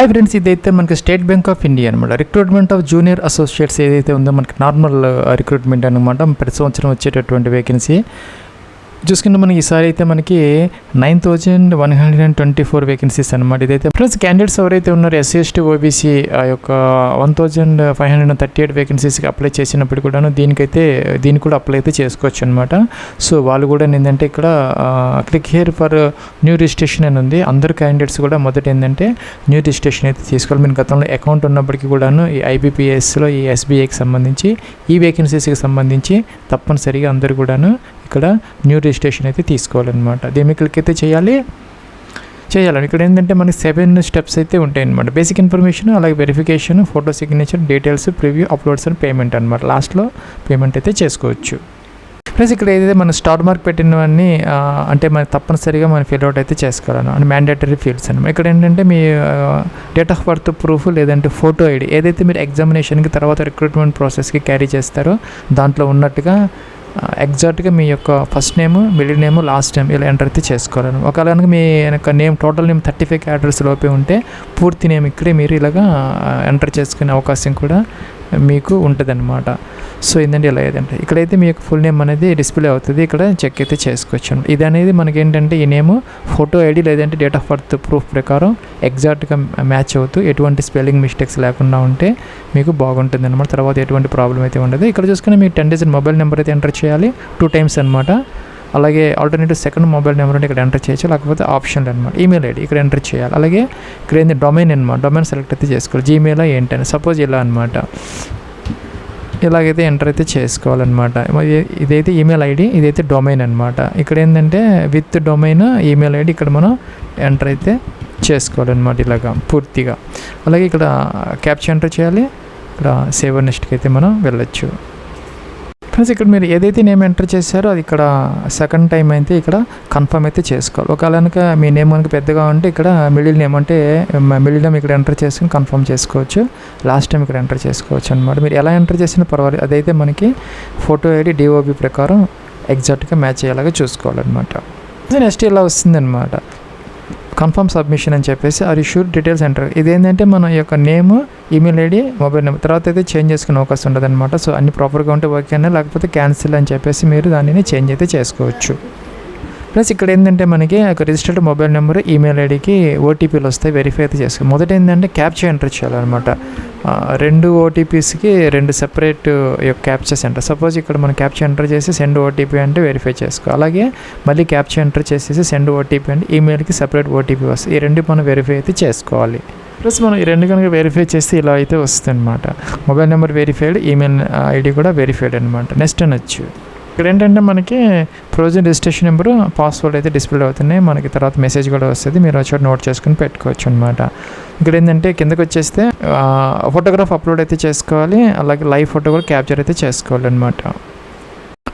Hi friends, ఇదైతే మనకి state Bank of India అనమాట. రిక్రూట్మెంట్ ఆఫ్ జూనియర్ అసోసియేట్స్ ఏదైతే ఉందో మనకి నార్మల్ రిక్రూట్మెంట్ అనమాట. ప్రతి సంవత్సరం వచ్చేటటువంటి వేకెన్సీ చూసుకుంటే మనకి ఈసారి అయితే మనకి 9,124 వేకెన్సీస్ అనమాట. ఇదైతే ప్లస్ క్యాండిడేట్స్ ఎవరైతే ఉన్నారో ఎస్సీ ఎస్టీ ఓబీసీ ఆ యొక్క 1,538 వేకెన్సీస్కి అప్లై చేసినప్పుడు కూడాను దీనికి కూడా అప్లై అయితే చేసుకోవచ్చు అనమాట. సో వాళ్ళు కూడా ఏంటంటే ఇక్కడ click here for new registration అని ఉంది. అందరు క్యాండిడేట్స్ కూడా మొదట ఏంటంటే న్యూ రిజిస్ట్రేషన్ అయితే తీసుకోవాలి. మీరు గతంలో అకౌంట్ ఉన్నప్పటికీ కూడాను ఈ ఐబీపీఎస్లో ఈ ఎస్బీఐకి సంబంధించి ఈ వేకెన్సీస్కి సంబంధించి తప్పనిసరిగా అందరూ కూడాను ఇక్కడ న్యూ రిజిస్ట్రేషన్ అయితే తీసుకోవాలన్నమాట. దీన్ని క్లిక్ అయితే చేయాలి. ఇక్కడ ఏంటంటే మనకి 7 స్టెప్స్ అయితే ఉంటాయి అనమాట. బేసిక్ ఇన్ఫర్మేషన్, అలాగే verification, photo signature, details, preview, uploads and payment అనమాట. లాస్ట్లో పేమెంట్ అయితే చేసుకోవచ్చు. ప్లస్ ఇక్కడ ఏదైతే మన స్టార్ మార్క్ పెట్టినవన్నీ అంటే మన తప్పనిసరిగా మనం ఫిల్అవుట్ అయితే చేసుకోవాలన్నమాట. మ్యాండేటరీ ఫీల్డ్స్ అనమాట. ఇక్కడ ఏంటంటే మీ డేట్ ఆఫ్ బర్త్ ప్రూఫ్ లేదంటే ఫోటో ఐడి ఏదైతే మీరు ఎగ్జామినేషన్కి తర్వాత రిక్రూట్మెంట్ ప్రాసెస్కి క్యారీ చేస్తారో దాంట్లో ఉన్నట్టుగా ఎగ్జాక్ట్గా మీ యొక్క first name, middle name, last name ఇలా ఎంటర్ అయితే చేసుకోవాలని. ఒకవేళ కనుక మీ నేమ్ టోటల్ నేమ్ 35 క్యారెక్టర్స్ లోపే ఉంటే పూర్తి నేమ్ ఇక్కడే మీరు ఇలాగా ఎంటర్ చేసుకునే అవకాశం కూడా మీకు ఉంటుందన్నమాట. సో ఏంటంటే ఇలా ఏదంటే ఇక్కడైతే మీ యొక్క ఫుల్ నేమ్ అనేది డిస్ప్లే అవుతుంది. ఇక్కడ చెక్ అయితే చేసుకోవచ్చు. ఇది అనేది మనకి ఏంటంటే ఈ నేమ్ ఫోటో ఐడి లేదంటే డేట్ ఆఫ్ బర్త్ ప్రూఫ్ ప్రకారం ఎగ్జాక్ట్గా మ్యాచ్ అవుతూ ఎటువంటి స్పెల్లింగ్ మిస్టేక్స్ లేకుండా ఉంటే మీకు బాగుంటుంది అనమాట. తర్వాత ఎటువంటి ప్రాబ్లం అయితే ఉండదు. ఇక్కడ చూసుకుని మీరు 10 డిజిట్ మొబైల్ నెంబర్ అయితే ఎంటర్ చేయాలి 2 times అనమాట. అలాగే ఆల్టర్నేటివ్ సెకండ్ మొబైల్ నెంబర్ అంటే ఇక్కడ ఎంటర్ చేయొచ్చు, లేకపోతే ఆప్షన్లు అనమాట. ఈమెయిల్ ఐడి ఇక్కడ ఎంటర్ చేయాలి. అలాగే ఇక్కడ ఏంటి డొమైన్ అనమాట. డొమైన్ సెలెక్ట్ అయితే చేసుకోవాలి. జీమెయిల్ ఏంటని సపోజ్ ఇలా అనమాట. ఇలాగైతే ఎంటర్ అయితే చేసుకోవాలన్నమాట. ఇదైతే ఈమెయిల్ ఐడి, ఇదైతే డొమైన్ అనమాట. ఇక్కడ ఏంటంటే విత్ డొమైన్ ఈమెయిల్ ఐడి ఇక్కడ మనం ఎంటర్ అయితే చేసుకోవాలన్నమాట ఇలాగా పూర్తిగా. అలాగే ఇక్కడ క్యాప్చా ఎంటర్ చేయాలి. ఇక్కడ సేవ్ నెక్స్ట్కి అయితే మనం వెళ్ళొచ్చు. ఫ్రెండ్స్ ఇక్కడ మీరు ఏదైతే నేమ్ ఎంటర్ చేశారో అది ఇక్కడ సెకండ్ టైం అయితే ఇక్కడ కన్ఫర్మ్ అయితే చేసుకోవాలి. ఒకవేళ కనుక మీ నేమ్ కనుక పెద్దగా ఉంటే ఇక్కడ మిడిల్ నేమ్ అంటే మిడిల్ నేమ్ ఇక్కడ ఎంటర్ చేసుకుని కన్ఫర్మ్ చేసుకోవచ్చు. లాస్ట్ టైం ఇక్కడ ఎంటర్ చేసుకోవచ్చు అనమాట. మీరు ఎలా ఎంటర్ చేసినా పర్వాలేదు. అదైతే మనకి ఫోటో ఐడి డిఓబి ప్రకారం ఎగ్జాక్ట్గా మ్యాచ్ అయ్యేలాగా చూసుకోవాలన్నమాట. నెక్స్ట్ ఇలా వస్తుందన్నమాట. కన్ఫర్మ్ సబ్మిషన్ అని చెప్పేసి are you sure details enter. ఇదేంటంటే మన యొక్క name, email ID, mobile number తర్వాత అయితే చేంజ్ చేసుకునే అవకాశం ఉంటుంది అనమాట. సో అన్ని ప్రాపర్గా ఉంటే ఓకే అన్నా, లేకపోతే క్యాన్సిల్ అని చెప్పేసి మీరు దానిని చేంజ్ అయితే చేసుకోవచ్చు. ప్లస్ ఇక్కడ ఏంటంటే మనకి ఒక రిజిస్టర్డ్ మొబైల్ నెంబర్, ఈమెయిల్ ఐడికి ఓటీపీలు వస్తాయి. వెరిఫై అయితే చేసుకోవాలి. మొదట ఏంటంటే క్యాప్చా ఎంటర్ చేయాలన్నమాట. 2 ఓటీపీస్కి 2 సెపరేట్ క్యాప్చాస్ ఎంటర్. సపోజ్ ఇక్కడ మనం క్యాప్చా ఎంటర్ చేసి సెండ్ ఓటీపీ అంటే వెరిఫై చేసుకో. అలాగే మళ్ళీ క్యాప్చా ఎంటర్ చేసేసి సెండ్ ఓటీపీ అంటే ఈమెయిల్కి సెపరేట్ ఓటీపీ వస్తుంది. ఈ 2 మనం వెరిఫై అయితే చేసుకోవాలి. ప్లస్ మనం ఈ 2 కనుక వెరిఫై చేస్తే ఇలా అయితే వస్తుంది అనమాట. Mobile number verified, email ID కూడా వెరిఫైడ్ అనమాట. నెక్స్ట్ అనొచ్చు. ఇక్కడ ఏంటంటే మనకి ప్రొవిజన్ రిజిస్ట్రేషన్ నెంబరు, పాస్వర్డ్ అయితే డిస్ప్లే అవుతున్నాయి. మనకి తర్వాత మెసేజ్ కూడా వస్తుంది. మీరు వచ్చి నోట్ చేసుకుని పెట్టుకోవచ్చు అనమాట. ఇక్కడ ఏంటంటే కిందకి వచ్చేస్తే ఫోటోగ్రాఫ్ అప్లోడ్ అయితే చేసుకోవాలి. అలాగే లైవ్ ఫోటో కూడా క్యాప్చర్ అయితే చేసుకోవాలి అనమాట.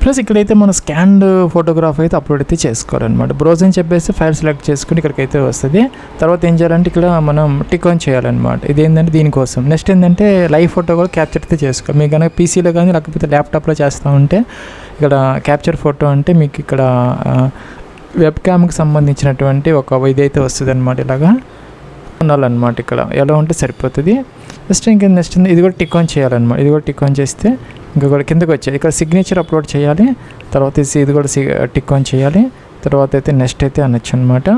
ప్లస్ ఇక్కడైతే మన స్కాన్డ్ ఫోటోగ్రాఫ్ అయితే అప్లోడ్ అయితే చేసుకోవాలన్నమాట. బ్రౌజ్ అని చెప్పేసి ఫైల్ సెలెక్ట్ చేసుకుని ఇక్కడికైతే వస్తుంది. తర్వాత ఏం చేయాలంటే ఇక్కడ మనం టిక్ ఆన్ చేయాలన్నమాట. ఇది ఏంటంటే దీనికోసం. నెక్స్ట్ ఏంటంటే లైవ్ ఫోటో కూడా క్యాప్చర్ అయితే చేసుకోవాలి. మీకు కనుక పీసీలో కానీ లేకపోతే ల్యాప్టాప్లో చేస్తూ ఉంటే ఇక్కడ క్యాప్చర్ ఫోటో అంటే మీకు ఇక్కడ వెబ్ క్యామ్కి సంబంధించినటువంటి ఒక ఇదైతే వస్తుంది అనమాట. ఇలాగా ఉండాలన్నమాట. ఇక్కడ ఎలా ఉంటే సరిపోతుంది. నెక్స్ట్ ఇది కూడా టిక్ ఆన్ చేయాలన్నమాట. ఇది కూడా టిక్ ఆన్ చేస్తే ఇంకా కూడా కిందకి వచ్చేది. ఇక్కడ సిగ్నేచర్ అప్లోడ్ చేయాలి. తర్వాత ఇది కూడా టిక్ ఆన్ చేయాలి. తర్వాత అయితే నెక్స్ట్ అయితే అనొచ్చు అనమాట.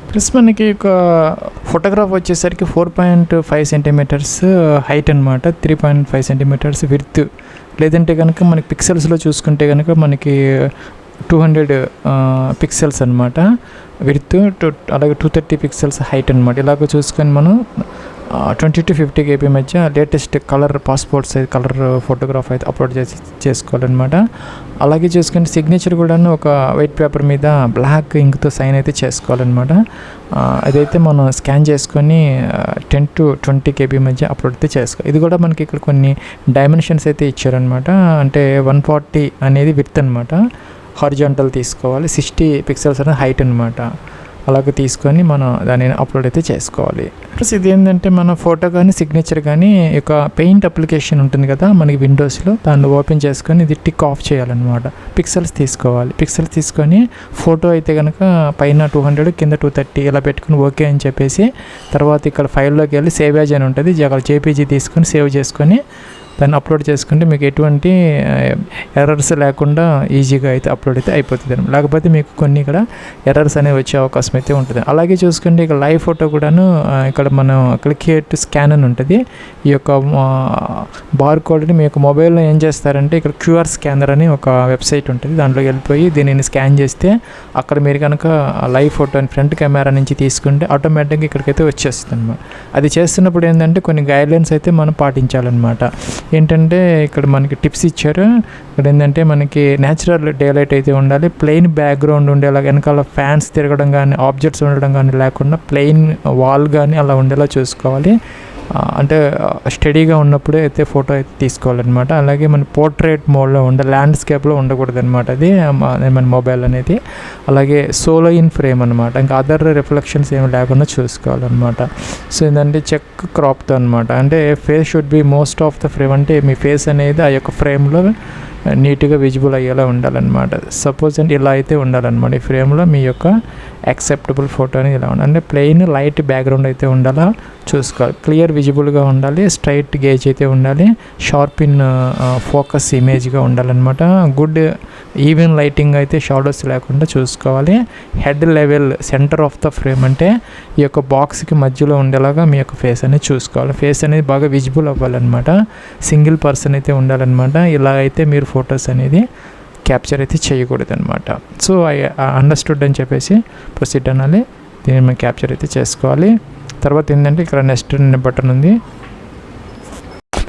ప్లస్ మనకి ఒక ఫోటోగ్రాఫ్ వచ్చేసరికి 4.5 సెంటీమీటర్స్ హైట్ అనమాట, 3.5 సెంటీమీటర్స్ విడ్త్. లేదంటే కనుక మనకి పిక్సెల్స్లో చూసుకుంటే కనుక మనకి 200 పిక్సెల్స్ అనమాట విడ్త్, అలాగే 230 పిక్సెల్స్ హైట్ అనమాట. ఇలాగ చూసుకొని మనం 20 to 50 KB మధ్య latest colour passport size colour photograph అయితే అప్లోడ్ చేసుకోవాలన్నమాట. అలాగే చూసుకుంటే సిగ్నేచర్ కూడా ఒక వైట్ పేపర్ మీద బ్లాక్ ఇంక్తో సైన్ అయితే చేసుకోవాలన్నమాట. అదైతే మనం స్కాన్ చేసుకొని 10 to 20 KB మధ్య అప్లోడ్ అయితే చేసుకోవాలి. ఇది కూడా మనకి ఇక్కడ కొన్ని డైమెన్షన్స్ అయితే ఇచ్చారనమాట. అంటే 140 అనేది విడ్త్ అనమాట. హారిజాంటల్ తీసుకోవాలి. 60 పిక్సెల్స్ అనేది హైట్ అనమాట. అలాగే తీసుకొని మనం దాన్ని అప్లోడ్ అయితే చేసుకోవాలి. ప్లస్ ఇది ఏంటంటే మన ఫోటో కానీ సిగ్నేచర్ కానీ ఒక పెయింట్ అప్లికేషన్ ఉంటుంది కదా మనకి విండోస్లో, దాన్ని ఓపెన్ చేసుకొని ఇది టిక్ ఆఫ్ చేయాలన్నమాట. పిక్సెల్స్ తీసుకోవాలి. పిక్సెల్స్ తీసుకొని ఫోటో అయితే కనుక పైన 200 కింద 230 ఇలా పెట్టుకుని ఓకే అని చెప్పేసి తర్వాత ఇక్కడ ఫైల్లోకి వెళ్ళి సేవ్ యాజ్ అని ఉంటుంది, అక్కడ జేపీజీ తీసుకొని సేవ్ చేసుకొని దాన్ని అప్లోడ్ చేసుకుంటే మీకు ఎటువంటి ఎర్రర్స్ లేకుండా ఈజీగా అయితే అప్లోడ్ అయితే అయిపోతుంది. లేకపోతే మీకు కొన్ని ఇక్కడ ఎర్రర్స్ అనేవి వచ్చే అవకాశం అయితే ఉంటుంది. అలాగే చూసుకుంటే ఇక లైవ్ ఫోటో కూడాను ఇక్కడ మనం క్లిక్ హియర్ టు స్కాన్ అని ఉంటుంది. ఈ యొక్క బార్ కోడ్ని మీ యొక్క మొబైల్లో ఏం చేస్తారంటే ఇక్కడ క్యూఆర్ స్కానర్ అని ఒక వెబ్సైట్ ఉంటుంది, దాంట్లోకి వెళ్ళిపోయి దీనిని స్కాన్ చేస్తే అక్కడ మీరు కనుక లైవ్ ఫోటోని ఫ్రంట్ కెమెరా నుంచి తీసుకుంటే ఆటోమేటిక్గా ఇక్కడికైతే వచ్చేస్తుంది అనమాట. అది చేస్తున్నప్పుడు ఏంటంటే కొన్ని గైడ్లైన్స్ అయితే మనం పాటించాలన్నమాట. ఏంటంటే ఇక్కడ మనకి టిప్స్ ఇచ్చారు. ఇక్కడ ఏంటంటే మనకి న్యాచురల్ డే లైట్ అయితే ఉండాలి, ప్లెయిన్ బ్యాక్గ్రౌండ్ ఉండేలా, వెనకాల ఫ్యాన్స్ తిరగడం కానీ ఆబ్జెక్ట్స్ ఉండడం కానీ లేకుండా ప్లెయిన్ వాల్ కానీ అలా ఉండేలా చూసుకోవాలి. అంటే స్టడీగా ఉన్నప్పుడే అయితే ఫోటో అయితే తీసుకోవాలన్నమాట. అలాగే మన పోర్ట్రేట్ మోడ్లో ల్యాండ్స్కేప్లో ఉండకూడదు అనమాట అది మన మొబైల్ అనేది. అలాగే సోలో ఇన్ ఫ్రేమ్ అనమాట, ఇంకా అదర్ రిఫ్లెక్షన్స్ ఏమి లేకుండా చూసుకోవాలన్నమాట. సో ఏంటంటే చెక్ క్రాప్తో అనమాట, అంటే face should be most of the frame, అంటే మీ ఫేస్ అనేది ఆ యొక్క ఫ్రేమ్లో నీట్గా విజిబుల్ అయ్యేలా ఉండాలన్నమాట. సపోజ్ అంటే ఇలా అయితే ఉండాలన్నమాట. ఈ ఫ్రేమ్లో మీ యొక్క యాక్సెప్టబుల్ ఫోటో అనేది ఇలా ఉండాలి, అంటే ప్లెయిన్ లైట్ బ్యాక్గ్రౌండ్ అయితే ఉండాలా చూసుకోవాలి, క్లియర్ విజిబుల్గా ఉండాలి, స్ట్రైట్ గేజ్ అయితే ఉండాలి, షార్ప్ ఇన్ ఫోకస్ ఇమేజ్గా ఉండాలన్నమాట. గుడ్ ఈవెన్ లైటింగ్ అయితే షాడోస్ లేకుండా చూసుకోవాలి. Head level centre of the frame, అంటే ఈ యొక్క బాక్స్కి మధ్యలో ఉండేలాగా మీ యొక్క ఫేస్ అనేది చూసుకోవాలి. ఫేస్ అనేది బాగా విజిబుల్ అవ్వాలన్నమాట. సింగిల్ పర్సన్ అయితే ఉండాలన్నమాట. ఇలా అయితే మీరు ఫొటోస్ అనేది క్యాప్చర్ అయితే చేయకూడదు అనమాట. సో ఐ అండర్స్టూడ్ అని చెప్పేసి ప్రొసీడ్ అనాలి. దీన్ని మనం క్యాప్చర్ అయితే చేసుకోవాలి. తర్వాత ఏంటంటే ఇక్కడ నెక్స్ట్ బటన్ ఉంది.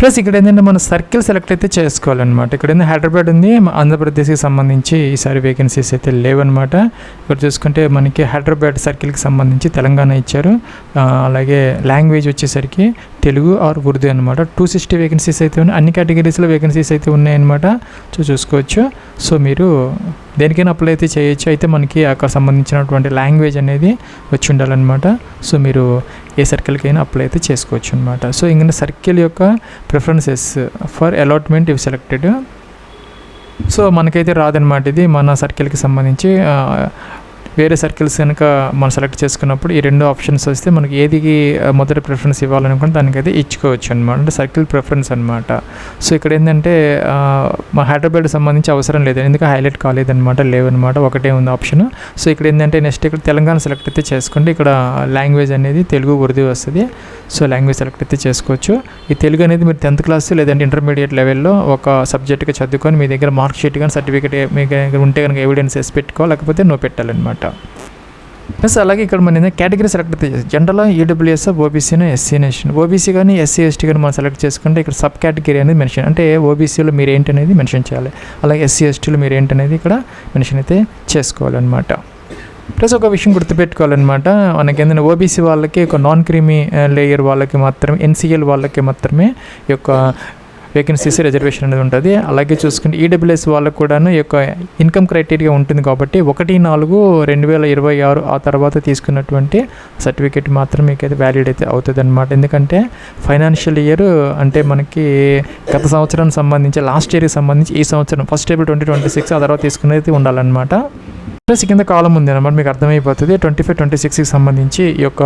ప్లస్ ఇక్కడ ఏంటంటే మనం సర్కిల్ సెలెక్ట్ అయితే చేసుకోవాలన్నమాట. ఇక్కడ ఏంటంటే హైదరాబాద్ ఉంది, ఆంధ్రప్రదేశ్కి సంబంధించి ఈసారి వేకెన్సీస్ అయితే లేవన్నమాట. ఇక్కడ చూసుకుంటే మనకి హైదరాబాద్ సర్కిల్కి సంబంధించి తెలంగాణ ఇచ్చారు. అలాగే లాంగ్వేజ్ వచ్చేసరికి తెలుగు ఆర్ ఉర్దూ అనమాట. 260 వేకెన్సీస్ అయితే ఉన్నాయి, అన్ని కేటగిరీస్లో వేకెన్సీస్ అయితే ఉన్నాయన్నమాట. చూసుకోవచ్చు. సో మీరు దేనికైనా అప్లై అయితే చేయొచ్చు. అయితే మనకి అక్కడ సంబంధించినటువంటి లాంగ్వేజ్ అనేది వచ్చి ఉండాలన్నమాట. సో మీరు ఏ సర్కిల్కైనా అప్లై అయితే చేసుకోవచ్చు అనమాట. సో ఇంకా సర్కిల్ యొక్క ప్రిఫరెన్సెస్ ఫర్ అలాట్మెంట్ ఇవి సెలెక్టెడ్. సో మనకైతే రాదనమాట ఇది మన సర్కిల్కి సంబంధించి. వేరే సర్కిల్స్ కనుక మనం సెలెక్ట్ చేసుకున్నప్పుడు ఈ రెండు ఆప్షన్స్ వస్తే మనకి ఏది మొదటి ప్రిఫరెన్స్ ఇవ్వాలనుకుంటే దానికైతే ఇచ్చుకోవచ్చు అనమాట, అంటే సర్కిల్ ప్రిఫరెన్స్ అనమాట. సో ఇక్కడ ఏంటంటే మా హైదరాబాద్ సంబంధించి అవసరం లేదు, ఎందుకంటే హైలైట్ కాలేదనమాట, లేవన్నమాట, ఒకటే ఉంది ఆప్షన్. సో ఇక్కడ ఏంటంటే నెక్స్ట్ ఇక్కడ తెలంగాణ సెలెక్ట్ అయితే చేసుకుంటే ఇక్కడ లాంగ్వేజ్ అనేది తెలుగు ఉర్దూ వస్తుంది. సో లాంగ్వేజ్ సెలెక్ట్ అయితే చేసుకోవచ్చు. ఈ తెలుగు అనేది మీరు 10th క్లాస్ లేదంటే ఇంటర్మీడియట్ లెవెల్లో ఒక సబ్జెక్ట్గా చదువుకొని మీ దగ్గర మార్క్ షీట్ కానీ సర్టిఫికేట్ మీ దగ్గర ఉంటే కనుక ఎవిడెన్స్ వేసి పెట్టుకోవాలి, లేకపోతే నో పెట్టాలన్నమాట. ప్లస్ అలాగే ఇక్కడ మన కేటగిరీ సెలెక్ట్ అయితే జనరల్, ఈడబ్ల్యూఎస్, ఓబీసీను, ఎస్సీ నేషన్. ఓబీసీ కానీ ఎస్సీ ఎస్టీ కానీ మనం సెలెక్ట్ చేసుకుంటే ఇక్కడ సబ్ కేటగిరీ అనేది మెన్షన్, అంటే ఓబీసీలో మీరు ఏంటనేది మెన్షన్ చేయాలి. అలాగే ఎస్సీ ఎస్టీలో మీరు ఏంటనేది ఇక్కడ మెన్షన్ అయితే చేసుకోవాలన్నమాట. ప్లస్ ఒక విషయం గుర్తుపెట్టుకోవాలన్నమాట, మనకి ఏంటంటే ఓబీసీ వాళ్ళకి ఒక నాన్ క్రీమీ లేయర్ వాళ్ళకి మాత్రమే, ఎన్సీఎల్ వాళ్ళకి మాత్రమే ఈ యొక్క వేకెన్సీస్ రిజర్వేషన్ అనేది ఉంటుంది. అలాగే చూసుకుంటే ఈడబ్ల్యూఎస్ వాళ్ళకు కూడాను ఈ యొక్క ఇన్కమ్ క్రైటీరియా ఉంటుంది కాబట్టి 1/4/2026 ఆ తర్వాత తీసుకున్నటువంటి సర్టిఫికేట్ మాత్రం మీకు అయితే వ్యాలిడ్ అయితే అవుతుంది అనమాట. ఎందుకంటే ఫైనాన్షియల్ ఇయర్ అంటే మనకి గత సంవత్సరానికి సంబంధించి, లాస్ట్ ఇయర్కి సంబంధించి ఈ సంవత్సరం 1st April 2026 ఆ తర్వాత తీసుకునేది ఉండాలన్నమాట. ప్లస్ కింద కాలం ఉంది అనమాట, మీకు అర్థమైపోతుంది. 25-26కి సంబంధించి ఈ యొక్క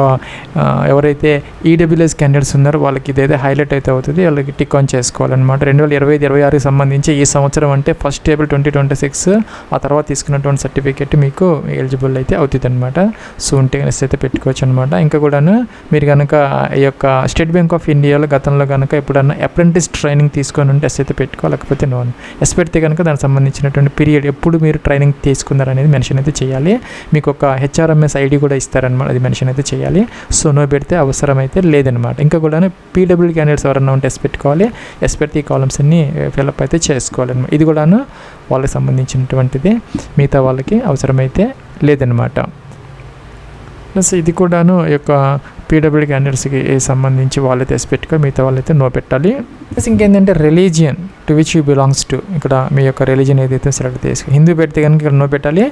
ఎవరైతే ఈడబ్ల్యూఎస్ క్యాండిడేట్స్ ఉన్నారో వాళ్ళకి ఇదైతే హైలైట్ అయితే అవుతుంది, వాళ్ళకి టిక్ ఆన్ చేసుకోవాలన్నమాట. 2025-26కి సంబంధించి ఈ సంవత్సరం అంటే 1st April 2026 ఆ తర్వాత తీసుకున్నటువంటి సర్టిఫికేట్ మీకు ఎలిజిబుల్ అయితే అవుతుంది అనమాట. సో ఉంటే కనుక అయితే పెట్టుకోవచ్చు అనమాట. ఇంకా కూడాను మీరు కనుక ఈ యొక్క స్టేట్ బ్యాంక్ ఆఫ్ ఇండియాలో గతంలో కనుక ఎప్పుడన్నా అప్రెంటిస్ ట్రైనింగ్ తీసుకొని ఉంటే ఎస్ అయితే పెట్టుకోవాలి, లేకపోతే నోన్. ఎస్ పెడితే కనుక దానికి సంబంధించినటువంటి పీరియడ్ ఎప్పుడు మీరు ట్రైనింగ్ తీసుకున్నారనేది మెన్షన్ అయితే చేయాలి. మీకు ఒక హెచ్ఆర్ఎంఎస్ ఐడి కూడా ఇస్తారనమాట, అది మెన్షన్ అయితే చేయాలి. సో నో పెడితే అవసరం అయితే లేదనమాట. ఇంకా కూడా పీడబ్ల్యూ క్యాండిడేట్స్ ఎవరన్నా ఉంటే ఎస్ పెట్టుకోవాలి, ఎస్ పెడితే ఈ కాలమ్స్ అన్ని ఫిల్అప్ అయితే చేసుకోవాలన్నమాట. ఇది కూడాను వాళ్ళకి సంబంధించినటువంటిది, మిగతా వాళ్ళకి అవసరమైతే లేదనమాట. ప్లస్ ఇది కూడాను ఈ యొక్క పీడబ్ల్యూ క్యాండిడేట్స్కి సంబంధించి వాళ్ళైతే ఎస్ పెట్టుకో, మిగతా వాళ్ళైతే నో పెట్టాలి. ప్లస్ ఇంకేంటంటే religion, to which you belongs to, ఇక్కడ మీ యొక్క రిలీజన్ ఏదైతే సెలెక్ట్ చేసుకో. హిందూ పెడితే కనుక ఇక్కడ నో పెట్టాలి.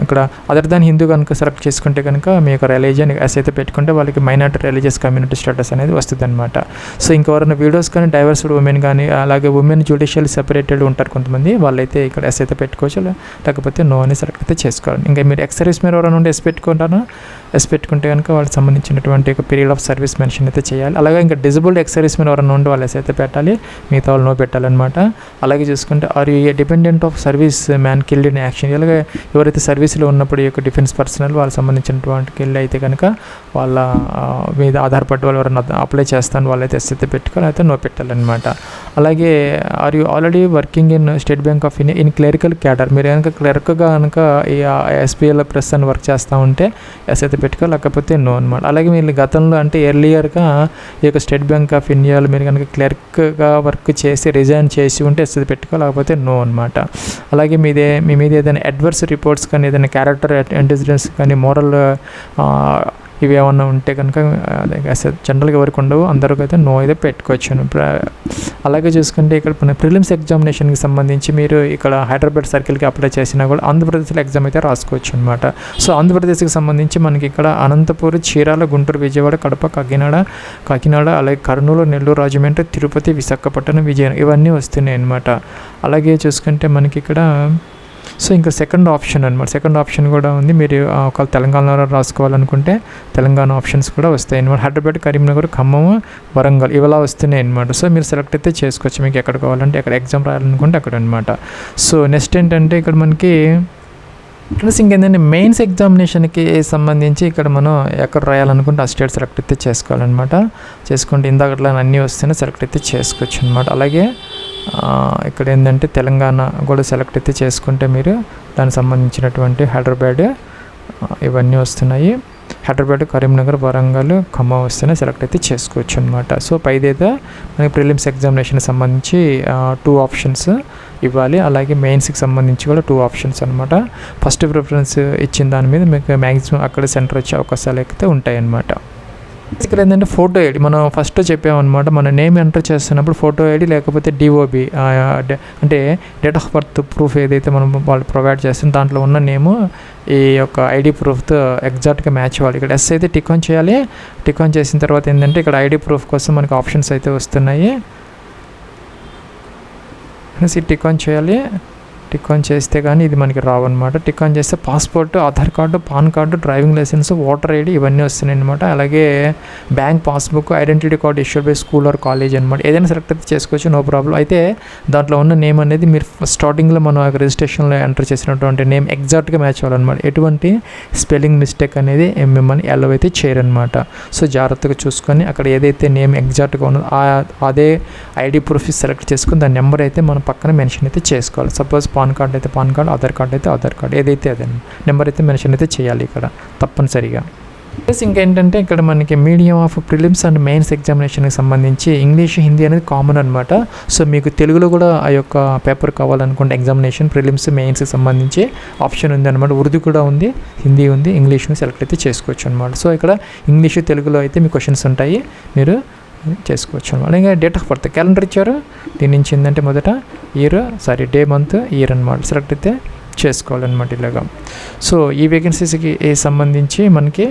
ఇక్కడ అదర్ దాన్ హిందూ కనుక సెలెక్ట్ చేసుకుంటే కనుక మీ యొక్క రిలీజన్ ఎస్ అయితే పెట్టుకుంటే వాళ్ళకి మైనారిటీ రిలీజియస్ కమ్యూనిటీ స్టేటస్ అనేది వస్తుంది అనమాట. సో ఇంకెవరైనా వీడియోస్ కానీ డైవర్స్డ్ ఉమెన్ కానీ అలాగే ఉమెన్ జ్యుడిషియల్ సెపరేటెడ్ ఉంటారు కొంతమంది, వాళ్ళైతే ఇక్కడ ఎస్ అయితే పెట్టుకోవచ్చు, లేకపోతే నో అని సెలెక్ట్ అయితే చేసుకోవాలి. ఇంకా మీరు ఎక్స్ సర్వీస్ మీద ఎవరైనా ఉంటే ఎస్ పెట్టుకుంటాను. ఎస్ పెట్టుకుంటే కనుక వాళ్ళకి సంబంధించినటువంటి ఒక పీరియడ్ ఆఫ్ సర్వీస్ మెన్షన్ అయితే చేయాలి. అలాగే ఇంకా డిజబుల్డ్ ఎక్స్ సర్వీస్ మీద ఎవరైనా ఉంటే వాళ్ళు ఎస్ అయితే పెట్టాలి, మిగతా వాళ్ళు నో పెట్టాలన్నమాట. అలాగే చూసుకుంటే are you a dependent of service man killed in action, ఇలాగే ఎవరైతే సర్వీస్లో ఉన్నప్పుడు ఈ యొక్క డిఫెన్స్ పర్సనల్ వాళ్ళకి సంబంధించినటువంటి కిల్డ్ అయితే కనుక వాళ్ళ మీద ఆధారపడి వాళ్ళు ఎవరైనా అప్లై చేస్తాను వాళ్ళైతే ఎస్ అయితే పెట్టుకోవాలి, అయితే నో పెట్టాలన్నమాట. అలాగే are you already working in State Bank of India in clerical cadre, మీరు కనుక క్లర్క్గా కనుక ఈ ఎస్పీఎల్ ప్రెస్ అని వర్క్ చేస్తూ ఉంటే ఎస్ అయితే పెట్టుకోవాలి, లేకపోతే నో అనమాట. అలాగే మీరు గతంలో అంటే ఎర్లియర్గా ఈ యొక్క స్టేట్ బ్యాంక్ ఆఫ్ ఇండియాలో మీరు కనుక క్లర్క్గా వర్క్ చేసి రిజైన్ చేసి ఉంటే ఎస్ అయితే పెట్టుకోవాలి, లేకపోతే నో అనమాట. అలాగే మీ మీద ఏదైనా అడ్వర్స్ రిపోర్ట్స్ కానీ ఏదైనా క్యారెక్టర్ ఇంటెలిజెన్స్ కానీ మోరల్ ఇవి ఏమన్నా ఉంటే కనుక జనరల్గా ఎవరికి ఉండవు, అందరికీ అయితే నో అయితే పెట్టుకోవచ్చు. అలాగే చూసుకుంటే ఇక్కడ ప్రిలిమ్స్ ఎగ్జామినేషన్కి సంబంధించి మీరు ఇక్కడ హైదరాబాద్ సర్కిల్కి అప్లై చేసినా కూడా ఆంధ్రప్రదేశ్లో ఎగ్జామ్ అయితే రాసుకోవచ్చు అనమాట. సో ఆంధ్రప్రదేశ్కి సంబంధించి మనకి ఇక్కడ అనంతపూర్, చీరాల, గుంటూరు, విజయవాడ, కడప, కాకినాడ అలాగే కర్నూలు, నెల్లూరు, రాజమండ్రి, తిరుపతి, విశాఖపట్నం, విజయనగరం ఇవన్నీ వస్తున్నాయి అనమాట. అలాగే చూసుకుంటే మనకి ఇక్కడ సో ఇంకా సెకండ్ ఆప్షన్ అనమాట, సెకండ్ ఆప్షన్ కూడా ఉంది. మీరు ఒకవేళ తెలంగాణలో రాసుకోవాలనుకుంటే తెలంగాణ ఆప్షన్స్ కూడా వస్తాయి అనమాట. హైదరాబాద్, కరీంనగర్, ఖమ్మం, వరంగల్ ఇవిలా వస్తున్నాయి అనమాట. సో మీరు సెలెక్ట్ అయితే చేసుకోవచ్చు, మీకు ఎక్కడ కావాలంటే ఎక్కడ ఎగ్జామ్ రాయాలనుకుంటే అక్కడ అనమాట. సో నెక్స్ట్ ఏంటంటే ఇక్కడ మనకి ప్లస్ ఇంకేంటంటే మెయిన్స్ ఎగ్జామినేషన్కి సంబంధించి ఇక్కడ మనం ఎక్కడ రాయాలనుకుంటే ఆ స్టేట్ సెలెక్ట్ అయితే చేసుకోవాలన్నమాట. చేసుకుంటే ఇందాకట్లా అన్నీ వస్తేనే సెలెక్ట్ అయితే చేసుకోవచ్చు అనమాట. అలాగే ఇక్కడ ఏంటంటే తెలంగాణ కూడా సెలెక్ట్ అయితే చేసుకుంటే మీరు దానికి సంబంధించినటువంటి హైదరాబాద్ ఇవన్నీ వస్తున్నాయి. హైదరాబాద్, కరీంనగర్, వరంగల్, ఖమ్మం వస్తేనే సెలెక్ట్ అయితే చేసుకోవచ్చు అనమాట. సో పైదైతే మనకి ప్రిలిమ్స్ ఎగ్జామినేషన్కి సంబంధించి 2 ఆప్షన్స్ ఇవ్వాలి. అలాగే మెయిన్స్కి సంబంధించి కూడా 2 ఆప్షన్స్ అనమాట. ఫస్ట్ ప్రిఫరెన్స్ ఇచ్చిన దాని మీద మీకు మ్యాక్సిమం అక్కడ సెంటర్ వచ్చే అవకాశాలు అయితే ఉంటాయి అన్నమాట. ఇక్కడ ఏంటంటే ఫోటో ఐడి మనం ఫస్ట్ చెప్పామన్నమాట. మన నేమ్ ఎంటర్ చేస్తున్నప్పుడు ఫోటో ఐడి లేకపోతే డిఓబి అంటే డేట్ ఆఫ్ బర్త్ ప్రూఫ్ ఏదైతే మనం వాళ్ళు ప్రొవైడ్ చేస్తాం దాంట్లో ఉన్న నేము ఈ యొక్క ఐడి ప్రూఫ్తో ఎగ్జాక్ట్గా మ్యాచ్ అవ్వాలి. ఇక్కడ ఎస్ అయితే టిక్ ఆన్ చేయాలి. టిక్ ఆన్ చేసిన తర్వాత ఏంటంటే ఇక్కడ ఐడి ప్రూఫ్ కోసం మనకి ఆప్షన్స్ అయితే వస్తున్నాయి. టిక్ ఆన్ చేయాలి. టిక్ ఆన్ చేస్తే కానీ ఇది మనకి రావన్నమాట. టిక్ ఆన్ చేస్తే passport, Aadhaar card, PAN card, driving licence, voter ID ఇవన్నీ వస్తున్నాయి అనమాట. అలాగే bank passbook, identity card issued by school or college అనమాట. ఏదైనా సెలెక్ట్ అయితే చేసుకోవచ్చు, నో ప్రాబ్లం. అయితే దాంట్లో ఉన్న నేమ్ అనేది మీరు స్టార్టింగ్లో మనం రిజిస్ట్రేషన్లో ఎంటర్ చేసినటువంటి నేమ్ ఎగ్జాక్ట్గా మ్యాచ్ అవ్వాలన్నమాట. ఎటువంటి స్పెల్లింగ్ మిస్టేక్ అనేది మిమ్మల్ని అలౌ అయితే చేయరనమాట. సో జాగ్రత్తగా చూసుకొని అక్కడ ఏదైతే నేమ్ ఎగ్జాక్ట్గా ఉన్నదో అదే ఐడి ప్రూఫ్ సెలెక్ట్ చేసుకుని దాని నెంబర్ అయితే మనం పక్కన మెన్షన్ అయితే చేసుకోవాలి. సపోజ్ పాన్ కార్డ్ అయితే పాన్ కార్డ్, ఆధార్ కార్డ్ అయితే ఆధార్ కార్డ్, ఏదైతే అదే నెంబర్ అయితే మెన్షన్ అయితే చేయాలి ఇక్కడ తప్పనిసరిగా. ప్లస్ ఇంకేంటంటే ఇక్కడ మనకి medium of prelims and mains ఎగ్జామినేషన్కి సంబంధించి ఇంగ్లీష్, హిందీ అనేది కామన్ అనమాట. సో మీకు తెలుగులో కూడా ఆ యొక్క పేపర్ కావాలనుకుంటే ఎగ్జామినేషన్ ప్రిలిమ్స్ మెయిన్స్కి సంబంధించి ఆప్షన్ ఉంది అనమాట. ఉర్దూ కూడా ఉంది, హిందీ ఉంది, ఇంగ్లీష్ని సెలెక్ట్ అయితే చేసుకోవచ్చు అనమాట. సో ఇక్కడ ఇంగ్లీషు, తెలుగులో అయితే మీ క్వశ్చన్స్ ఉంటాయి, మీరు చేసుకోవచ్చు అనమాట. ఇంకా డేట్ ఆఫ్ బర్త్ క్యాలెండర్ ఇచ్చారు, దీని నుంచి ఏంటంటే మొదట డే, మంత్, ఇయర్ అనమాట సెలెక్ట్ అయితే చేసుకోవాలన్నమాట ఇలాగా. సో ఈ వేకెన్సీస్కి సంబంధించి మనకి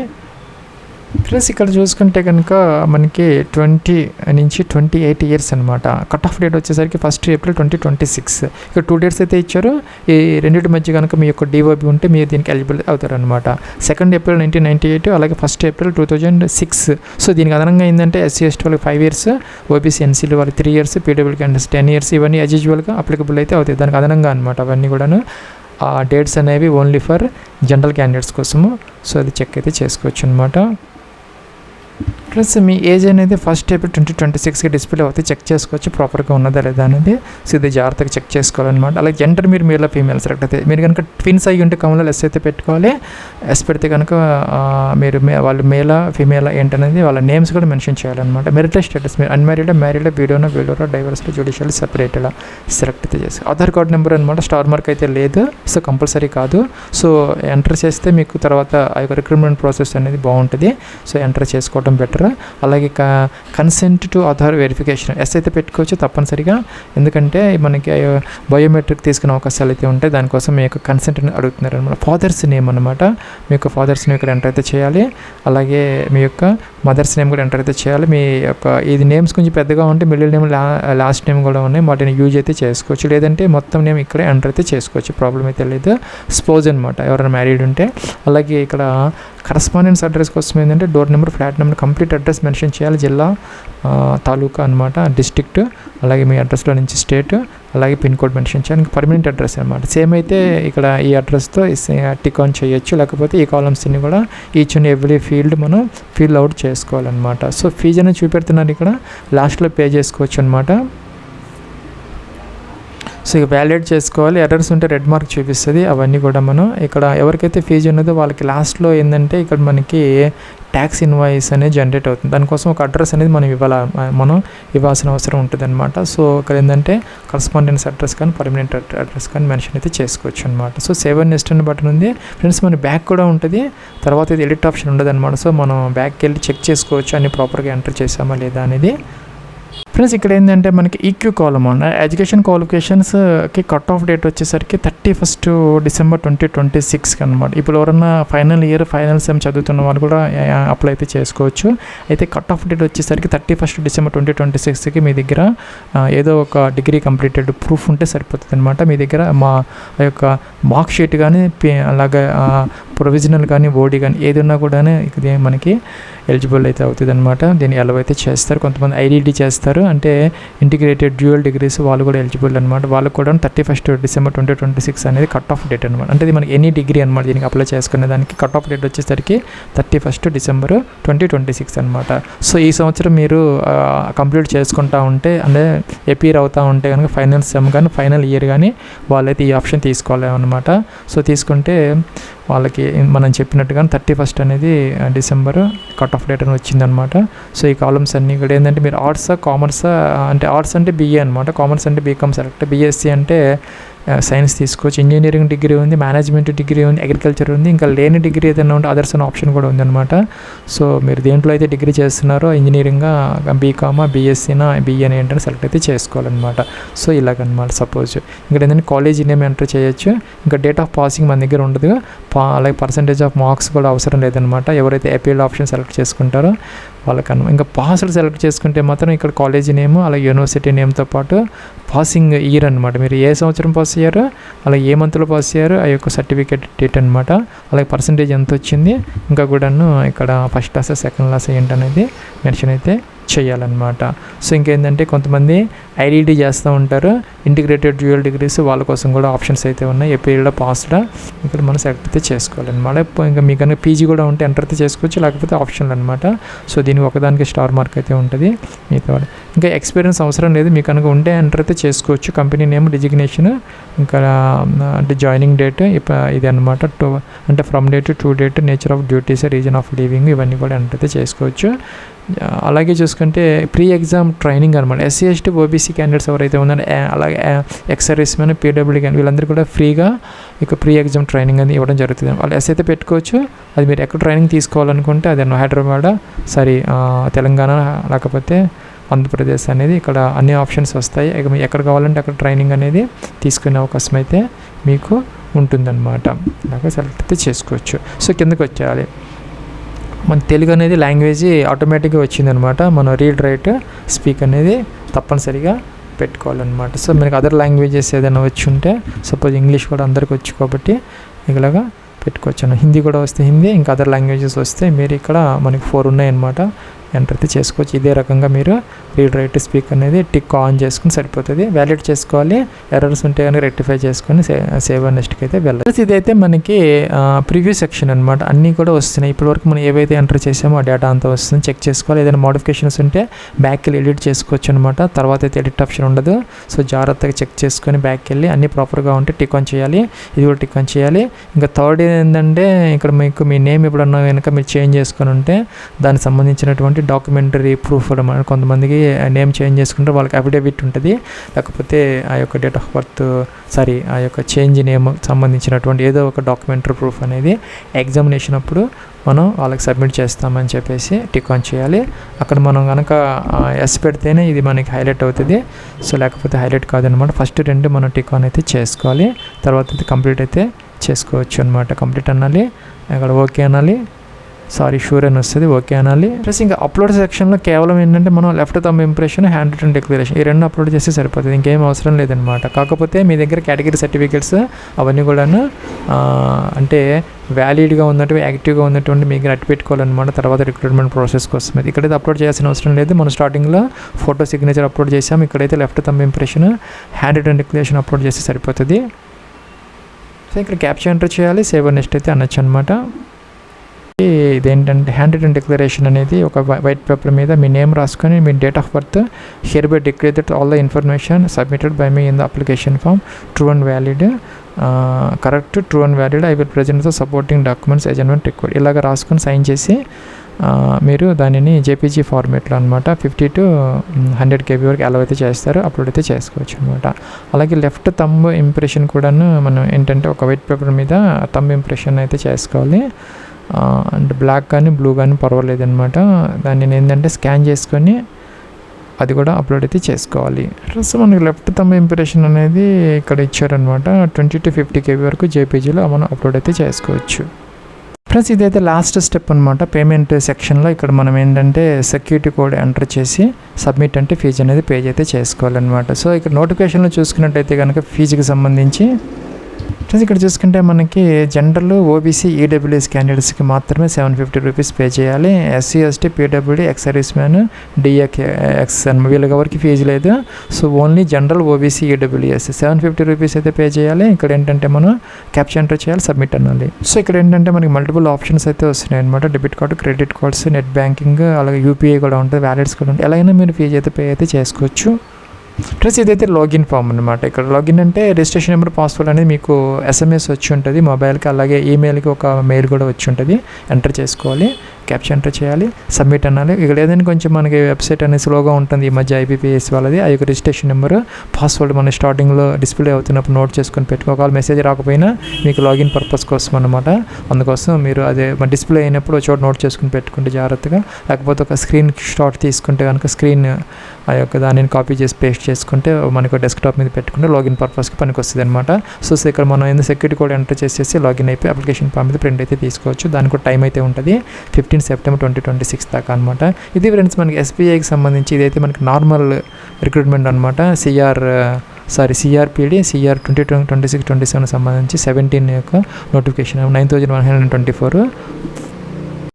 ప్లస్ ఇక్కడ చూసుకుంటే కనుక మనకి 20 నుంచి 28 ఇయర్స్ అనమాట. కట్ ఆఫ్ డేట్ వచ్చేసరికి 1 ఏప్రిల్ 2026. ఇక్కడ 2 డేట్స్ అయితే ఇచ్చారు. ఈ రెండింటి మధ్య కనుక మీ యొక్క డిఓబి ఉంటే మీరు దీనికి ఎలిజిబుల్ అవుతారనమాట. 2 ఏప్రిల్ 1998 అలాగే 1 ఏప్రిల్ 2006. సో దీనికి అదనంగా ఏంటంటే SC ST వాళ్ళకి 5 ఇయర్స్, ఓబీసీ ఎన్సీలు వాళ్ళకి 3 ఇయర్స్, పీడబ్ల్యూ క్యాండిడేట్స్ 10 ఇయర్స్ ఇవన్నీ యాజిజువల్గా అప్లికబుల్ అయితే అవుతాయి. దానికి అదనంగా అనమాట అవన్నీ కూడాను. ఆ డేట్స్ అనేవి ఓన్లీ ఫర్ జనరల్ క్యాండిడేట్స్ కోసము. సో అది చెక్ అయితే చేసుకోవచ్చు అనమాట. ప్లస్ మీ ఏజ్ అనేది 1 ఏప్రిల్ 2026కి డిస్ప్లే అవుతే చెక్ చేసుకోవచ్చు ప్రాపర్గా ఉన్నదా లేదా అనేది. సో ఇది జాగ్రత్తగా చెక్ చేసుకోవాలన్నమాట. అలాగే జెండర్ మీరు మేల్ ఫీమేల్ సెలెక్ట్ అయితే మీరు కనుక ట్విన్స్ అయ్యి ఉంటే కమలో ఎస్ అయితే పెట్టుకోవాలి. ఎస్ పెడితే కనుక మీరు వాళ్ళు మేలా ఫీమేలా ఏంటనేది వాళ్ళ నేమ్స్ కూడా మెన్షన్ చేయాలన్నమాట. మెరిటల్ స్టేటస్ మీరు అన్మ్యారీడా, మ్యారీడా, వీడియోనా, వీడియోరా, డైవర్స్లో, జ్యుడిషియల్ సెపరేటెడా సెలెక్ట్ అయితే చేసి ఆధార్ కార్డ్ నెంబర్ అనమాట. స్టార్ మార్క్ అయితే లేదు, సో కంపల్సరీ కాదు. సో ఎంటర్ చేస్తే మీకు తర్వాత ఆ యొక్క రిక్రూట్మెంట్ ప్రాసెస్ అనేది బాగుంటుంది. సో ఎంటర్ చేసుకోవడం పెట్టుకోవడం బెటర్. అలాగే consent to Aadhaar verification yes అయితే పెట్టుకోవచ్చు తప్పనిసరిగా, ఎందుకంటే మనకి బయోమెట్రిక్ తీసుకునే అవకాశాలు అయితే ఉంటాయి. దానికోసం మీ యొక్క కన్సెంట్ అడుగుతున్నారు అనమాట. ఫాదర్స్ నేమ్ అనమాట, మీ యొక్క ఫాదర్స్ నేమ్ ఇక్కడ ఎంటర్ అయితే చేయాలి. అలాగే మీ యొక్క మదర్స్ నేమ్ కూడా ఎంటర్ అయితే చేయాలి. మీ యొక్క ఇది నేమ్స్ కొంచెం పెద్దగా ఉంటే మిడిల్ నేమ్ లాస్ట్ నేమ్ కూడా ఉన్నాయి, వాటిని యూజ్ అయితే చేసుకోవచ్చు. లేదంటే మొత్తం నేమ్ ఇక్కడే ఎంటర్ అయితే చేసుకోవచ్చు, ప్రాబ్లం అయితే లేదు. స్పోజ్ అనమాట, ఎవరైనా మ్యారీడ్ ఉంటే. అలాగే ఇక్కడ కరస్పాండెన్స్ అడ్రస్ కోసం ఏంటంటే door number, flat number, complete address mention చేయాలి. జిల్లా, తాలూకా అనమాట, డిస్ట్రిక్ట్, అలాగే మీ అడ్రస్లో నుంచి స్టేట్, అలాగే పిన్ కోడ్ మెన్షన్ చేయాలి. ఇంకా పర్మనెంట్ అడ్రస్ అనమాట. సేమ్ అయితే ఇక్కడ ఈ అడ్రస్తో టిక్ ఆన్ చేయొచ్చు. లేకపోతే ఈ కాలమ్స్ని కూడా ఈచ్ అండ్ ఎవ్రీ ఫీల్డ్ మనం ఫిల్ అవుట్ చేసుకోవాలన్నమాట. సో ఫీజు అనేది చూపెడుతున్నారు ఇక్కడ, లాస్ట్లో పే చేసుకోవచ్చు అనమాట. సో ఇక వ్యాలిడేట్ చేసుకోవాలి. ఎర్రర్స్ ఉంటే రెడ్ మార్క్ చూపిస్తుంది. అవన్నీ కూడా మనం ఇక్కడ ఎవరికైతే ఫీజు ఉన్నదో వాళ్ళకి లాస్ట్లో ఏంటంటే ఇక్కడ మనకి ట్యాక్స్ ఇన్వాయిస్ అనేది జనరేట్ అవుతుంది. దానికోసం ఒక అడ్రస్ అనేది మనం ఇవ్వాల్సిన అవసరం ఉంటుంది అనమాట. సో ఇక్కడ ఏంటంటే కరస్పాండెన్స్ అడ్రస్ కానీ పర్మనెంట్ అడ్రస్ కానీ మెన్షన్ అయితే చేసుకోవచ్చు అనమాట. సో సేవ్ అండ్ నెక్స్ట్ అనే బటన్ ఉంది ఫ్రెండ్స్. మన బ్యాక్ కూడా ఉంటుంది, తర్వాత ఇది ఎడిట్ ఆప్షన్ ఉండదు అనమాట. సో మనం బ్యాక్కి వెళ్ళి చెక్ చేసుకోవచ్చు అన్ని ప్రాపర్గా ఎంటర్ చేసామా లేదా అనేది. ఫ్రెండ్స్ ఇక్కడ ఏంటంటే మనకి ఈక్యూ కాలమ్ అన్న ఎడ్యుకేషన్ క్వాలిఫికేషన్స్కి కట్ ఆఫ్ డేట్ వచ్చేసరికి 31 డిసెంబర్ 2026 అనమాట. ఇప్పుడు ఎవరన్నా ఫైనల్ ఇయర్ ఫైనల్ సెమ్ చదువుతున్న వాళ్ళు కూడా అప్లై అయితే చేసుకోవచ్చు. అయితే కట్ ఆఫ్ డేట్ వచ్చేసరికి 31 డిసెంబర్ 2026కి మీ దగ్గర ఏదో ఒక డిగ్రీ కంప్లీటెడ్ ప్రూఫ్ ఉంటే సరిపోతుంది అనమాట. మీ దగ్గర మా యొక్క మార్క్ షీట్ కానీ అలాగే ప్రొవిజనల్ కానీ ఓడి కానీ ఏది ఉన్నా కూడా ఇది మనకి ఎలిజిబుల్ అయితే అవుతుంది అనమాట. దీన్ని అలవ్ అయితే చేస్తారు. కొంతమంది ఐడిడి చేస్తారు, అంటే ఇంటిగ్రేటెడ్ డ్యూయల్ డిగ్రీస్ వాళ్ళు కూడా ఎలిజిబుల్ అనమాట. వాళ్ళకు కూడా 31 డిసెంబర్ 2026 అనేది కట్ ఆఫ్ డేట్ అనమాట. అంటే ఇది మనకి ఎనీ డిగ్రీ అనమాట. దీనికి అప్లై చేసుకునే దానికి కట్ ఆఫ్ డేట్ వచ్చేసరికి 31 డిసెంబర్ 2026 అనమాట. సో ఈ సంవత్సరం మీరు కంప్లీట్ చేసుకుంటా ఉంటే అంటే ఎపీర్ అవుతూ ఉంటే కనుక ఫైనల్ సెమ్ కానీ ఫైనల్ ఇయర్ కానీ వాళ్ళైతే ఈ ఆప్షన్ తీసుకోవాలి అనమాట. సో తీసుకుంటే వాళ్ళకి మనం చెప్పినట్టుగా 31 అనేది డిసెంబర్ కట్ ఆఫ్ డేట్ అని వచ్చిందనమాట. సో ఈ కాలమ్స్ అన్నీ కూడా ఏంటంటే మీరు ఆర్ట్సా కామర్సా, అంటే ఆర్ట్స్ అంటే బీఏ అనమాట, కామర్స్ అంటే బీకామ్ సెలెక్ట్, బీఎస్సీ అంటే సైన్స్ తీసుకోవచ్చు, ఇంజనీరింగ్ డిగ్రీ ఉంది, మేనేజ్మెంట్ డిగ్రీ ఉంది, అగ్రికల్చర్ ఉంది, ఇంకా లేని డిగ్రీ ఏదైనా ఉంటే అదర్స్ అనే ఆప్షన్ కూడా ఉందన్నమాట. సో మీరు దేంట్లో అయితే డిగ్రీ చేస్తున్నారో ఇంజనీరింగా, బీకామా, బీఎస్సీనా, బీఏని ఏంటంటే సెలెక్ట్ అయితే చేసుకోవాలన్నమాట. సో ఇలాగనమాట. సపోజ్ ఇక్కడ ఏంటంటే కాలేజీ నేమ్ ఎంటర్ చేయొచ్చు. ఇంకా డేట్ ఆఫ్ పాసింగ్ మన దగ్గర ఉండదు, అలాగే పర్సంటేజ్ ఆఫ్ మార్క్స్ కూడా అవసరం లేదనమాట. ఎవరైతే అపీల్ ఆప్షన్ సెలెక్ట్ చేసుకుంటారో వాళ్ళకన్నా. ఇంకా పాస్లు సెలెక్ట్ చేసుకుంటే మాత్రం ఇక్కడ కాలేజీ నేమ్ అలాగే యూనివర్సిటీ నేమ్తో పాటు పాసింగ్ ఇయర్ అనమాట. మీరు ఏ సంవత్సరం పాస్ అయ్యారో అలాగే ఏ మంత్లో పాస్ అయ్యారో ఆ యొక్క సర్టిఫికేట్ డేట్ అనమాట. అలాగే పర్సంటేజ్ ఎంత వచ్చింది, ఇంకా కూడాను ఇక్కడ ఫస్ట్ క్లాస్ సెకండ్ క్లాస్ ఏంటనేది మెన్షన్ అయితే చేయాలన్నమాట. సో ఇంకేంటంటే కొంతమంది ఐడిడి చేస్తూ ఉంటారు, ఇంటిగ్రేటెడ్ డ్యూయల్ డిగ్రీస్, వాళ్ళ కోసం కూడా ఆప్షన్స్ అయితే ఉన్నాయి. ఏ పీరియడ్లో పాస్డా ఇక్కడ మనం సెలెక్ట్ అయితే చేసుకోవాలన్నమాట. ఇంకా మీకు కనుక పీజీ కూడా ఉంటే ఎంటర్ అయితే చేసుకోవచ్చు, లేకపోతే ఆప్షన్లు అనమాట. సో దీనికి ఒకదానికి స్టార్ మార్క్ అయితే ఉంటుంది. మిగతా ఇంకా ఎక్స్పీరియన్స్ అవసరం లేదు, మీకు కనుక ఉంటే ఎంటర్ అయితే చేసుకోవచ్చు. కంపెనీ నేమ్, డిజిగ్నేషన్, ఇంకా అంటే జాయినింగ్ డేట్ ఇది అనమాట. అంటే from date to date, nature of duties, reason of leaving, ఇవన్నీ కూడా ఎంటర్ అయితే చేసుకోవచ్చు. అలాగే చూసుకుంటే ప్రీ ఎగ్జామ్ ట్రైనింగ్ అనమాట. ఎస్సీ ఎస్టీ ఓబీసీ క్యాండిడేట్స్ ఎవరైతే ఉన్నారో అలాగే ex service men, PWD candidate వీళ్ళందరూ కూడా ఫ్రీగా ఇక ప్రీ ఎగ్జామ్ ట్రైనింగ్ అనేది ఇవ్వడం జరుగుతుంది. వాళ్ళు ఎస్ అయితే పెట్టుకోవచ్చు. అది మీరు ఎక్కడ ట్రైనింగ్ తీసుకోవాలనుకుంటే అదే హైదరాబాద్, తెలంగాణ, లేకపోతే ఆంధ్రప్రదేశ్ అనేది ఇక్కడ అన్ని ఆప్షన్స్ వస్తాయి. ఇక మీరు ఎక్కడ కావాలంటే అక్కడ ట్రైనింగ్ అనేది తీసుకునే అవకాశం అయితే మీకు ఉంటుందన్నమాట. అలాగే సెలెక్ట్ అయితే చేసుకోవచ్చు. సో కిందకి వచ్చేయాలి. మన తెలుగు అనేది లాంగ్వేజ్ ఆటోమేటిక్గా వచ్చిందనమాట. మనం రీడ్ రైట్ స్పీక్ అనేది తప్పనిసరిగా పెట్టుకోవాలన్నమాట. సో మనకి అదర్ లాంగ్వేజెస్ ఏదైనా వచ్చి ఉంటే, సపోజ్ ఇంగ్లీష్ కూడా అందరికి వచ్చు కాబట్టి ఇలాగా పెట్టుకోవచ్చు. హిందీ కూడా వస్తే హిందీ, ఇంకా అదర్ లాంగ్వేజెస్ వస్తే మీరు ఇక్కడ మనకి 4 ఉన్నాయన్నమాట. ఎంటర్ అయితే చేసుకోవచ్చు. ఇదే రకంగా మీరు రీడ్ రైట్ స్పీక్ అనేది టిక్ ఆన్ చేసుకుని సరిపోతుంది. వ్యాలిడ్ చేసుకోవాలి, ఎర్రర్స్ ఉంటే కనుక రెక్టిఫై చేసుకొని సేవ్ అండ్ నెక్స్ట్కి అయితే వెళ్ళాలి. ఇదైతే మనకి ప్రివ్యూ సెక్షన్ అనమాట. అన్నీ కూడా వస్తున్నాయి. ఇప్పటివరకు మనం ఏవైతే ఎంటర్ చేసామో ఆ డేటా అంతా వస్తుంది. చెక్ చేసుకోవాలి. ఏదైనా మోడిఫికేషన్స్ ఉంటే బ్యాక్కి వెళ్ళి ఎడిట్ చేసుకోవచ్చు అనమాట. తర్వాత అయితే ఎడిట్ ఆప్షన్ ఉండదు. సో జాగ్రత్తగా చెక్ చేసుకొని బ్యాక్కి వెళ్ళి అన్నీ ప్రాపర్గా ఉంటే టిక్ ఆన్ చేయాలి. ఇది కూడా టిక్ ఆన్ చేయాలి. ఇంకా థర్డ్ ఏంటంటే ఇక్కడ మీకు మీ నేమ్ ఎప్పుడన్నా కనుక మీరు చేంజ్ చేసుకొని ఉంటే దానికి సంబంధించినటువంటి డాక్యుమెంటరీ ప్రూఫ్ అన్నమాట. కొంతమందికి నేమ్ చేంజ్ చేసుకుంటే వాళ్ళకి అఫిడవిట్ ఉంటుంది, లేకపోతే ఆ యొక్క డేట్ ఆఫ్ బర్త్ ఆ యొక్క చేంజ్ నేమ్ సంబంధించినటువంటి ఏదో ఒక డాక్యుమెంటరీ ప్రూఫ్ అనేది ఎగ్జామినేషన్ అప్పుడు మనం వాళ్ళకి సబ్మిట్ చేస్తామని చెప్పేసి టిక్ ఆన్ చేయాలి. అక్కడ మనం కనుక ఎస్ పెడితేనే ఇది మనకి హైలైట్ అవుతుంది, సో లేకపోతే హైలైట్ కాదనమాట. ఫస్ట్ 2 మనం టిక్ ఆన్ అయితే చేసుకోవాలి, తర్వాత అయితే కంప్లీట్ అయితే చేసుకోవచ్చు అనమాట. కంప్లీట్ అనాలి, అక్కడ ఓకే అనాలి, షూర్ అని వస్తుంది, ఓకే అనాలి. ప్లస్ ఇంకా అప్లోడ్ సెక్షన్లో కేవలం ఏంటంటే మనం left thumb impression, hand written declaration ఈ 2 అప్లోడ్ చేస్తే సరిపోతుంది, ఇంకేం అవసరం లేదనమాట. కాకపోతే మీ దగ్గర కేటగిరీ సర్టిఫికేట్స్ అవన్నీ కూడాను అంటే వ్యాలిడ్గా ఉన్నట్టు యాక్టివ్గా ఉన్నటువంటి మీకు అట్టి పెట్టుకోవాలన్నమాట. తర్వాత రిక్రూట్మెంట్ ప్రాసెస్ కోసం ఇక్కడైతే అప్లోడ్ చేయాల్సిన అవసరం లేదు. మనం స్టార్టింగ్లో ఫోటో సిగ్నేచర్ అప్లోడ్ చేసాం, ఇక్కడైతే left thumb impression, hand written declaration upload చేస్తే సరిపోతుంది. సో ఇక్కడ క్యాప్చర్ ఎంటర్ చేయాలి, సేవ్ నెక్స్ట్ అయితే అనొచ్చు అనమాట. ఇదేంటంటే హ్యాండ్ రిటన్ డిక్లరేషన్ అనేది ఒక వైట్ పేపర్ మీద మీ నేమ్ రాసుకొని మీ date of birth hereby declare that all the information submitted by me in the application form true and valid, correct, true and valid, I will present the supporting documents assignment required ఇలాగ రాసుకొని sign చేసి మీరు దానిని JPG ఫార్మేట్లో అనమాట 50 to 100 KB వరకు allow అయితే చేస్తారు, upload అయితే చేసుకోవచ్చు అనమాట. అలాగే లెఫ్ట్ థంబ్ ఇంప్రెషన్ కూడాను మనం ఏంటంటే ఒక వైట్ పేపర్ మీద థంబ్ ఇంప్రెషన్ అయితే చేసుకోవాలి. అండ్ బ్లాక్ కానీ బ్లూ కానీ పర్వాలేదు అనమాట. దాన్ని ఏంటంటే స్కాన్ చేసుకొని అది కూడా అప్లోడ్ అయితే చేసుకోవాలి. ప్లస్ మనకి లెఫ్ట్ థంబ్ ఇంప్రెషన్ అనేది ఇక్కడ ఇచ్చారనమాట. 20 to 50 KB వరకు జేపీజీలో మనం అప్లోడ్ అయితే చేసుకోవచ్చు. ప్లస్ ఇదైతే లాస్ట్ స్టెప్ అనమాట. పేమెంట్ సెక్షన్లో ఇక్కడ మనం ఏంటంటే సెక్యూరిటీ కోడ్ ఎంటర్ చేసి సబ్మిట్ అంటే ఫీజు అనేది పే అయితే చేసుకోవాలన్నమాట. సో ఇక్కడ నోటిఫికేషన్లో చూసుకున్నట్టయితే కనుక ఫీజుకి సంబంధించి ఇక్కడ చూసుకుంటే మనకి జనరల్, ఓబీసీ, ఈడబ్ల్యూఎస్ క్యాండిడేట్స్కి మాత్రమే 750 రూపీస్ పే చేయాలి. SC, ST, PWD, ex service man, DX వీళ్ళకి ఎవరికి ఫీజు లేదు. So only general, OBC, EWS 750 rupees అయితే పే చేయాలి. ఇక్కడ ఏంటంటే మనం క్యాప్చర్ ఎంటర్ చేయాలి, సబ్మిట్ అనాలి. సో ఇక్కడ ఏంటంటే మనకి మల్టిపుల్ ఆప్షన్స్ అయితే వస్తున్నాయి అనమాట. Debit card, credit cards, net banking, అలాగే యూపీఐ కూడా ఉంటుంది, వ్యాలెట్స్ కూడా ఉంటాయి. ఎలాగైనా మీరు ఫీజు అయితే పే అయితే చేసుకోవచ్చు. ప్లస్ ఇదైతే లాగిన్ ఫామ్ అనమాట. ఇక్కడ లాగిన్ అంటే రిజిస్ట్రేషన్ నెంబర్, పాస్వర్డ్ అనేది మీకు ఎస్ఎంఎస్ వచ్చి ఉంటుంది మొబైల్కి, అలాగే ఈమెయిల్కి ఒక మెయిల్ కూడా వచ్చి ఉంటుంది. ఎంటర్ చేసుకోవాలి, క్యాప్చర్ ఎంటర్ చేయాలి, సబ్మిట్ అనాలి. ఇక్కడ ఏదైనా కొంచెం మనకి వెబ్సైట్ అనేది స్లోగా ఉంటుంది ఈ మధ్య, ఐబీపీఎస్ వాళ్ళది. ఆ యొక్క రిజిస్ట్రేషన్ నెంబరు, పాస్వర్డ్ మన స్టార్టింగ్లో డిస్ప్లే అవుతున్నప్పుడు నోట్ చేసుకొని పెట్టుకో. ఒకవేళ మెసేజ్ రాకపోయినా మీకు లాగిన్ పర్పస్ కోసం అనమాట. అందుకోసం మీరు అదే డిస్ప్లే అయినప్పుడు చోట నోట్ చేసుకుని పెట్టుకుంటే జాగ్రత్తగా, లేకపోతే ఒక స్క్రీన్ షాట్ తీసుకుంటే కనుక స్క్రీన్ ఆ యొక్క దానిని కాపీ చేసి పేస్ట్ చేసుకుంటే మనకు డెస్క్టాప్ మీద పెట్టుకుంటే లాగిన్ పర్పస్కి పనికి వస్తుంది అనమాట. సో ఇక్కడ మనం ఎందుకు సెక్యూరిటీ కోడ్ ఎంటర్ చేసేసి లాగిన్ అయిపోయి అప్లికేషన్ ఫామ్ మీద ప్రింట్ అయితే తీసుకోవచ్చు. దానికి కూడా టైం అయితే ఉంటుంది, 15 September 2026 దాకా అనమాట. ఇది ఫ్రెండ్స్ మనకి ఎస్బీఐకి సంబంధించి ఇదైతే మనకి నార్మల్ రిక్రూట్మెంట్ అనమాట. సిఆర్పిడి సిఆర్ 2026-27 సంబంధించి 17 యొక్క నోటిఫికేషన్ 9124